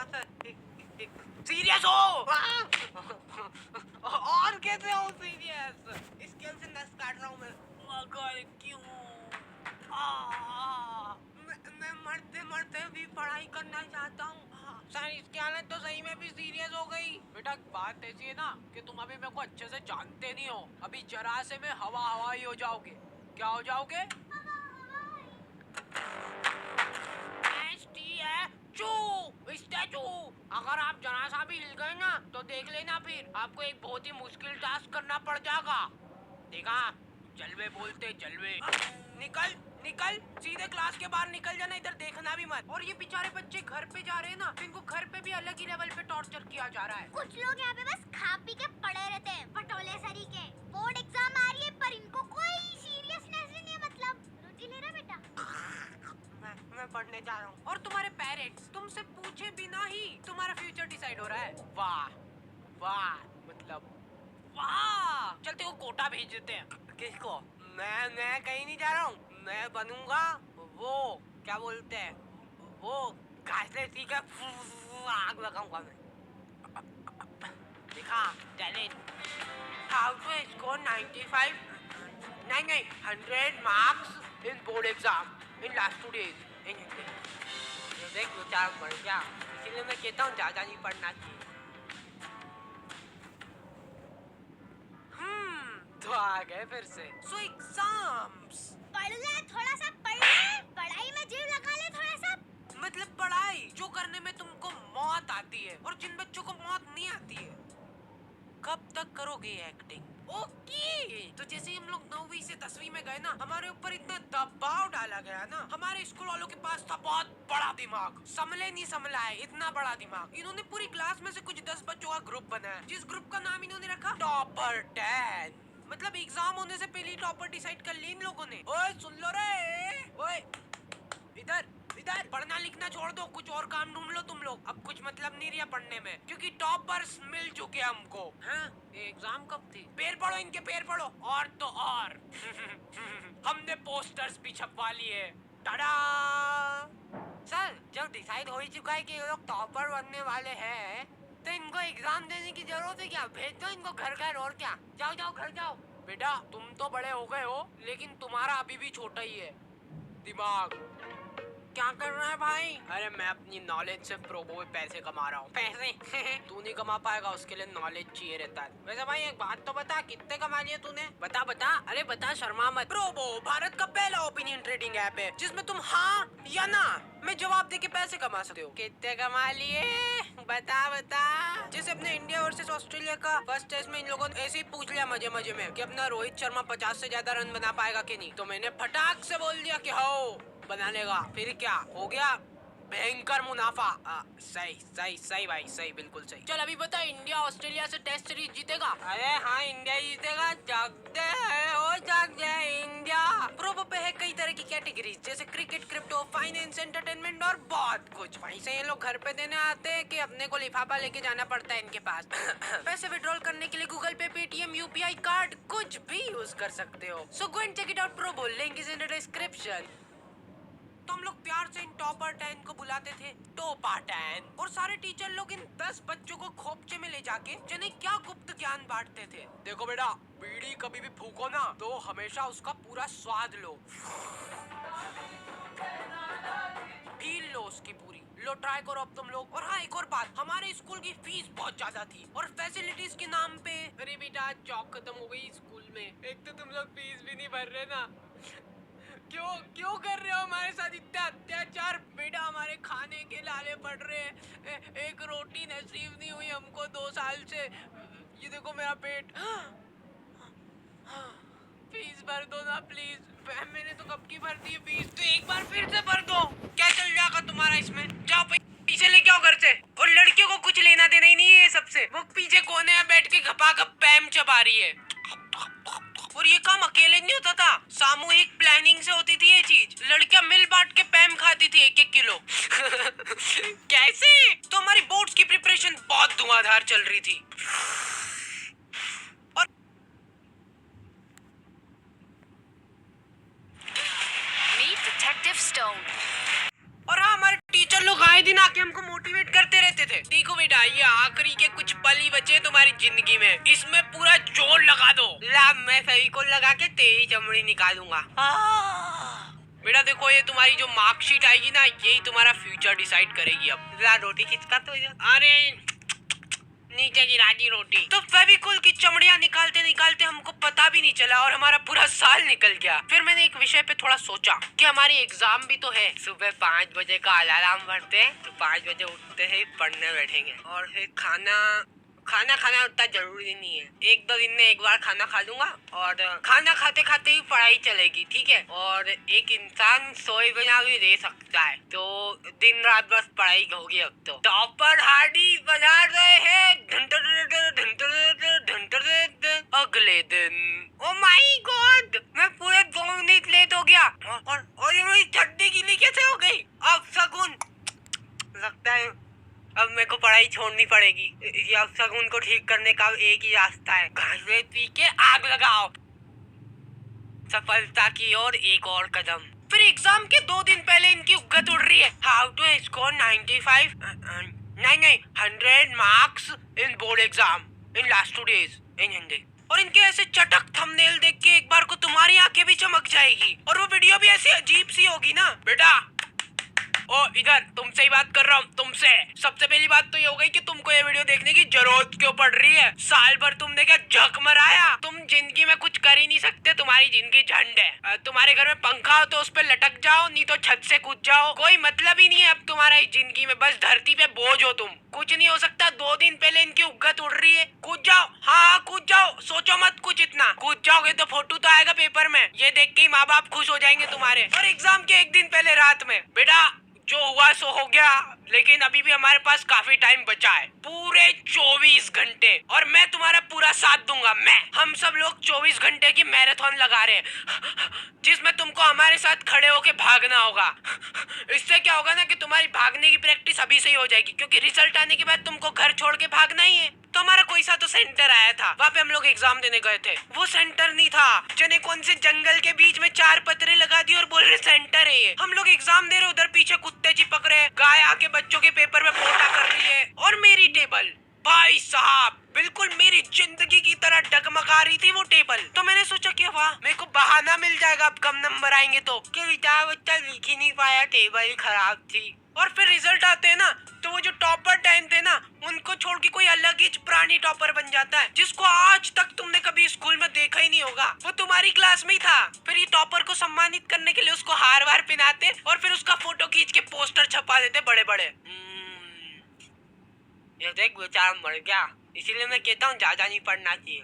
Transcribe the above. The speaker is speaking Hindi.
हाँ सर, सीरियस हो। और कैसे हो सीरियस? स्केल से नस काट रहा हूँ मैं। मगर क्यों? मैं मरते मरते भी पढ़ाई करना चाहता हूँ सर। इसकी हालत तो सही में भी सीरियस हो गई। बेटा बात ऐसी है ना कि तुम अभी मेरे को अच्छे से जानते नहीं हो। अभी जरा से में हवा हवाई हो जाओगे। क्या हो जाओगे? स्टैचू। अगर आप जरा सा भी हिल गए ना तो देख लेना, फिर आपको एक बहुत ही मुश्किल टास्क करना पड़ जाएगा। देखा? जलवे बोलते जलवे। निकल निकल, सीधे क्लास के बाहर निकल जाना, इधर देखना भी मत। और ये बेचारे बच्चे घर पे जा रहे हैं ना, तो इनको घर पे भी अलग ही लेवल पे टॉर्चर किया जा रहा है। कुछ लोग यहाँ पे बस खा पी के पड़े रहते हैं, पटोले सरी के। बोर्ड एग्जाम आ रही है पर इनको कोई सीरियसनेस ही नहीं है। मतलब रोटी ले रहा बेटा? मैं पढ़ने जा रहा हूँ। और तुम्हारे पेरेंट्स तुमसे पूछे बिना ही तुम्हारा फ्यूचर डिसाइड हो रहा है। वाह वाह, मतलब वाह। चलते वो कोटा भेज देते हैं। किसको? मैं कहीं नहीं जा रहा हूँ। मैं बनूंगा वो, क्या बोलते हैं वो, घासले ठीक है, आग लगाऊंगा मैं। देखा? टैलेंट। हाउ टू स्कोर 95 नहीं 100 marks in board exam in last 2 days in English. देख विचार बढ़ गया, इसीलिए मैं कहता हूँ ज्यादा नहीं पढ़ना चाहिए। तो आ गए फिर से। सो एग्जाम्स पढ़ ले, थोड़ा सा पढ़ ले, पढ़ाई में जीव लगा ले थोड़ा सा। मतलब पढ़ाई जो करने में तुमको मौत आती है और जिन बच्चों को मौत नहीं आती है। कब तक करोगे एक्टिंग? ओके, तो जैसे हम लोग 9वीं से 10वीं में गए ना, हमारे ऊपर इतना दबाव डाला गया ना। हमारे स्कूल वालों के पास था बहुत बड़ा दिमाग, समले नहीं समला है इतना बड़ा दिमाग। इन्होंने पूरी क्लास में से कुछ 10 बच्चों का ग्रुप बनाया, जिस ग्रुप का नाम इन्होंने रखा टॉपर 10। मतलब एग्जाम होने से पहले टॉपर डिसाइड कर ली इन लोगों ने। ओए सुन लो रे, ओए इधर इधर, पढ़ना लिखना छोड़ दो, कुछ और काम ढूंढ लो तुम लोग। अब कुछ मतलब नहीं रहा पढ़ने में, क्योंकि टॉपर्स मिल चुके हमको। हाँ? ये एग्जाम कब थी? पैर पढ़ो इनके, पैर पढ़ो। और तो और हमने पोस्टर्स भी छपवा लिए। टाडा! सर, जब डिसाइड हो ही चुका है कि ये लोग टॉपर बनने वाले हैं, तो इनको एग्जाम देने की जरूरत है क्या? भेज दो इनको घर घर, और क्या। जाओ जाओ घर जाओ। बेटा तुम तो बड़े हो गए हो, लेकिन तुम्हारा अभी भी छोटा ही है दिमाग। क्या कर रहा है भाई? अरे मैं अपनी नॉलेज से प्रोबो में पैसे कमा रहा हूँ। पैसे? तू नहीं कमा पाएगा, उसके लिए नॉलेज चाहिए रहता है। वैसे भाई एक बात तो बता, कितने कमा लिए तूने? बता बता, अरे बता, शर्मा मत। प्रोबो भारत का पहला ओपिनियन ट्रेडिंग ऐप है जिसमें तुम हाँ या ना में जवाब देके पैसे कमा सकते हो। कितने कमा लिए? बता बता। जैसे अपने इंडिया वर्सेस ऑस्ट्रेलिया का फर्स्ट टेस्ट में इन लोगों ने ऐसे ही पूछ लिया मजे मजे में कि अपना रोहित शर्मा 50 से ज्यादा रन बना पाएगा कि नहीं, तो मैंने फटाक से बोल दिया कि हो बना लेगा। फिर क्या हो गया? भयंकर मुनाफा। सही सही सही भाई, सही, बिल्कुल सही। चल अभी बता, इंडिया ऑस्ट्रेलिया से टेस्ट सीरीज जीतेगा? अरे हाँ, इंडिया जीतेगा। जागते हैं ओ जागते हैं इंडिया। प्रोबो पे है कई तरह की कैटेगरीज, जैसे क्रिकेट, क्रिप्टो, फाइनेंस, एंटरटेनमेंट और बहुत कुछ। पैसे ये लोग घर पे देने आते हैं कि अपने को लिफाफा लेके जाना पड़ता है इनके पास? पैसे विड्रॉल करने के लिए गूगल पे, पेटीएम, यूपीआई कार्ड कुछ भी यूज कर सकते हो। So go and check it out. Probo link is in the description. तो हम लोग प्यार से इन टॉपर 10 को बुलाते थे टोपा 10, और सारे टीचर लोग इन 10 बच्चों को खोपचे में ले जाके जिन्हें क्या गुप्त ज्ञान बांटते थे। देखो बेटा, बीड़ी कभी भी फूको ना तो हमेशा उसका पूरा स्वाद लो। फील लो उसकी पूरी, लो ट्राई करो अब तुम लोग। और हाँ, एक और बात, हमारे स्कूल की फीस बहुत ज्यादा थी और फैसिलिटीज के नाम पे। अरे बेटा, चौक खत्म हो गई स्कूल में। एक तो तुम लोग फीस भी नहीं भर रहे ना। क्यों क्यों कर रहे हो हमारे साथ इतना अत्याचार? बेटा हमारे खाने के लाले पड़ रहे हैं, एक रोटी नसीब नहीं हुई हमको 2 साल से। ये देखो मेरा पेट। फीस भर दो ना प्लीज। मैंने तो कब की भर दी है फीस, तो एक बार फिर से भर दो। क्या चल जाएगा तुम्हारा इसमें? जाओ पीछे लेके आओ घर से। और लड़कियों को कुछ लेना देना ही नहीं है सबसे। वो पीछे कोने में बैठ के घपा घप पैम चबा रही है। और ये काम अकेले नहीं होता था, सामूहिक प्लानिंग से होती थी ये चीज। लड़कियां मिल बांट के पैम खाती थी 1-1 किलो। कैसे? तो हमारी बोर्ड्स की प्रिपरेशन बहुत धुआंधार चल रही थी। और मीट डिटेक्टिव स्टोन। और हाँ, हमारे टीचर लोग आए दिन आके हमको मोटिवेट करते रहते बेटा, ये आखिरी के कुछ पल ही बचे तुम्हारी जिंदगी में, इसमें पूरा जोर लगा दो। ला, मैं फेविकोल लगा के तेरी चमड़ी निकालूंगा। बेटा देखो, ये तुम्हारी जो मार्कशीट आएगी ना, यही तुम्हारा फ्यूचर डिसाइड करेगी। अब ला रोटी खिंचका तो। अरे नीचे गिरा दी रोटी। तो फेविकोल की चमड़ियां निकालते निकालते हमको पता भी नहीं चला और हमारा पूरा साल निकल गया। फिर मैंने एक विषय पे थोड़ा सोचा कि हमारी एग्जाम भी तो है। सुबह 5 बजे का अलार्म भरते हैं तो 5 बजे उठते ही पढ़ने बैठेंगे, और फिर खाना खाना उतना जरूरी नहीं है। 1-2 दिन में एक बार खाना खा लूंगा, और खाना खाते खाते ही पढ़ाई चलेगी, ठीक है। और एक इंसान सोए बिना भी रह सकता है, तो दिन रात बस पढ़ाई होगी। अब तो टॉपर हार्डी बजा रहे हैं। अगले दिन ओ माय गॉड, मैं पूरे 2 मिनट लेट हो गया, और ये मेरी चड्डी गीली कैसे हो गई? अब शगुन, लगता है अब मेरे को पढ़ाई छोड़नी पड़ेगी। ये अब शगुन को ठीक करने का एक ही रास्ता है, घास पी के आग लगाओ। सफलता की ओर एक और कदम। फिर एग्जाम के 2 दिन पहले इनकी उगत उड़ रही है। हाउ टू स्कोर 95 नहीं 100 marks in board exam in last 2 days इन हिंदी। और इनके ऐसे चटक थंबनेल देख के एक बार को तुम्हारी आंखें भी चमक जाएगी, और वो वीडियो भी ऐसी अजीब सी होगी ना। बेटा ओ इधर, तुमसे ही बात कर रहा हूँ, तुमसे। सबसे पहली बात तो ये हो गई कि तुमको ये वीडियो देखने की जरूरत क्यों पड़ रही है। साल भर तुमने क्या झक मराया? तुम जिंदगी में कुछ कर ही नहीं सकते, तुम्हारी जिंदगी झंड है। तुम्हारे घर में पंखा हो तो उस पे लटक जाओ, नहीं तो छत से कूद जाओ। कोई मतलब ही नहीं है अब तुम्हारा जिंदगी में, बस धरती पे बोझ हो तुम। कुछ नहीं हो सकता। 2 दिन पहले इनकी उगत उड़ रही है। कूद जाओ, हाँ कूद जाओ, सोचो मत कुछ इतना। कूद जाओगे तो फोटो तो आएगा पेपर में, ये देख के ही माँ बाप खुश हो जाएंगे तुम्हारे। और एग्जाम के 1 दिन पहले रात में, बेटा जो हुआ सो हो गया, लेकिन अभी भी हमारे पास काफी टाइम बचा है, पूरे 24 घंटे, और मैं तुम्हारा पूरा साथ दूंगा। हम सब लोग 24 घंटे की मैराथन लगा रहे हैं, जिसमें तुमको हमारे साथ खड़े होके भागना होगा। इससे क्या होगा ना कि तुम्हारी भागने की प्रैक्टिस अभी से ही हो जाएगी, क्योंकि रिजल्ट आने के बाद तुमको घर छोड़ के भागना ही है। तो हमारा कोई सा तो सेंटर आया था, वहाँ पे हम लोग एग्जाम देने गए थे। वो सेंटर नहीं था, जने कौन से जंगल के बीच में 4 पत्रे लगा दिए और बोल रहे सेंटर है ये। हम लोग एग्जाम दे रहे, उधर पीछे कुत्ते चिपक रहे, गाय आके बच्चों के पेपर में पोटा कर रही है, और मेरी टेबल भाई साहब बिल्कुल मेरी जिंदगी की तरह डगमगा रही थी वो टेबल। तो मैंने सोचा कि वाह, मेरे को बहाना मिल जाएगा अब कम नंबर आएंगे तो, कि बेटा बच्चा लिख ही नहीं पाया, टेबल खराब थी। और फिर रिजल्ट आते हैं ना, तो वो जो टॉपर 10 थे ना, उनको छोड़ के कोई अलग ही प्राणी टॉपर बन जाता है, जिसको आज तक तुमने कभी स्कूल में देखा ही नहीं होगा। वो तुम्हारी क्लास में ही था। फिर ये टॉपर को सम्मानित करने के लिए उसको हार वार पहनाते और फिर उसका फोटो खींच के पोस्टर छपा देते बड़े बड़े। ये देख बेचारा मर गया, इसीलिए मैं कहता हूँ ज्यादा नहीं पढ़ना चाहिए।